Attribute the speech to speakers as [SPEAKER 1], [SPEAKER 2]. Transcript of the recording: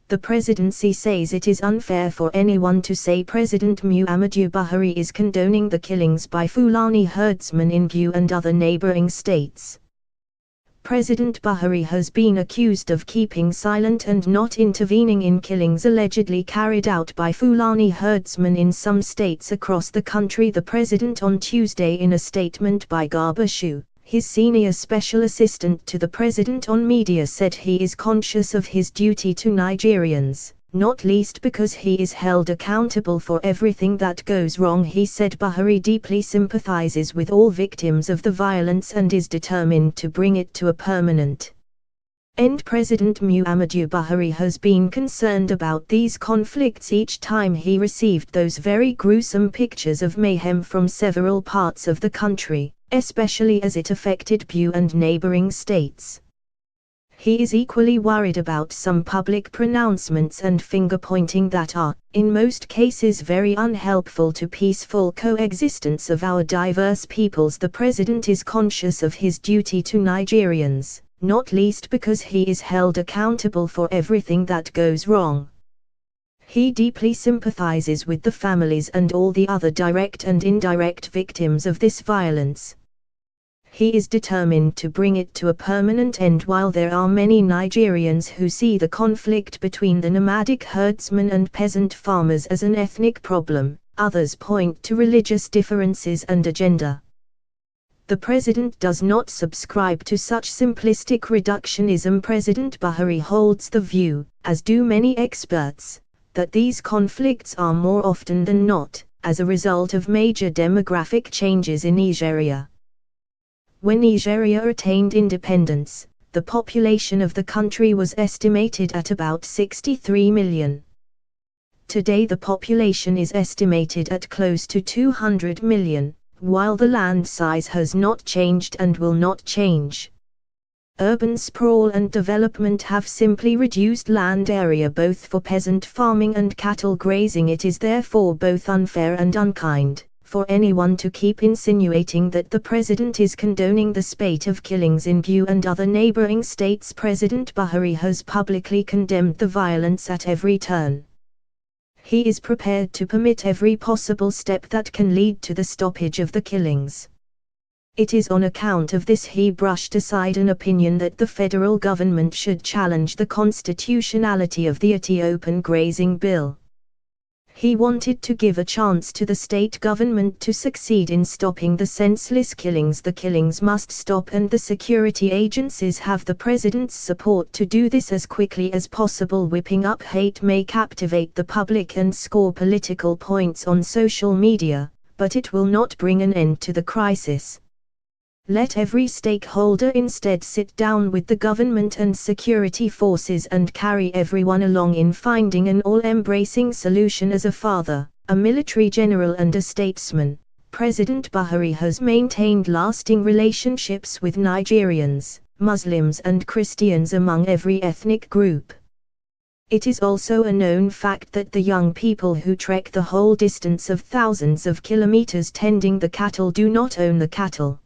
[SPEAKER 1] The presidency says it is unfair for anyone to say President Muhammadu Buhari is condoning the killings by Fulani herdsmen in Bu and other neighboring states. President Buhari has been accused of keeping silent and not intervening in killings allegedly carried out by Fulani herdsmen in some states across the country. The president on Tuesday, in a statement by Garbashu, his senior special assistant to the president on media, said he is conscious of his duty to Nigerians, not least because he is held accountable for everything that goes wrong. He said Buhari deeply sympathizes with all victims of the violence and is determined to bring it to a permanent end. President Muhammadu Buhari has been concerned about these conflicts each time he received those very gruesome pictures of mayhem from several parts of the country, especially as it affected Bu and neighboring states. He is equally worried about some public pronouncements and finger-pointing that are, in most cases, very unhelpful to peaceful coexistence of our diverse peoples. The president is conscious of his duty to Nigerians, not least because he is held accountable for everything that goes wrong. He deeply sympathizes with the families and all the other direct and indirect victims of this violence. He is determined to bring it to a permanent end. While there are many Nigerians who see the conflict between the nomadic herdsmen and peasant farmers as an ethnic problem, others point to religious differences and agenda. The president does not subscribe to such simplistic reductionism. President Buhari holds the view, as do many experts, that these conflicts are more often than not as a result of major demographic changes in Nigeria. When Nigeria attained independence, the population of the country was estimated at about 63 million. Today the population is estimated at close to 200 million, while the land size has not changed and will not change. Urban sprawl and development have simply reduced land area both for peasant farming and cattle grazing. It is therefore both unfair and unkind for anyone to keep insinuating that the president is condoning the spate of killings in Bu and other neighboring states. President Buhari has publicly condemned the violence at every turn. He is prepared to permit every possible step that can lead to the stoppage of the killings. It is on account of this he brushed aside an opinion that the federal government should challenge the constitutionality of the Ethiopian grazing bill. He wanted to give a chance to the state government to succeed in stopping the senseless killings. The killings must stop and the security agencies have the president's support to do this as quickly as possible. Whipping up hate may captivate the public and score political points on social media, but it will not bring an end to the crisis. Let every stakeholder instead sit down with the government and security forces and carry everyone along in finding an all-embracing solution. As a father, a military general and a statesman, President Buhari has maintained lasting relationships with Nigerians, Muslims and Christians among every ethnic group. It is also a known fact that the young people who trek the whole distance of thousands of kilometers tending the cattle do not own the cattle.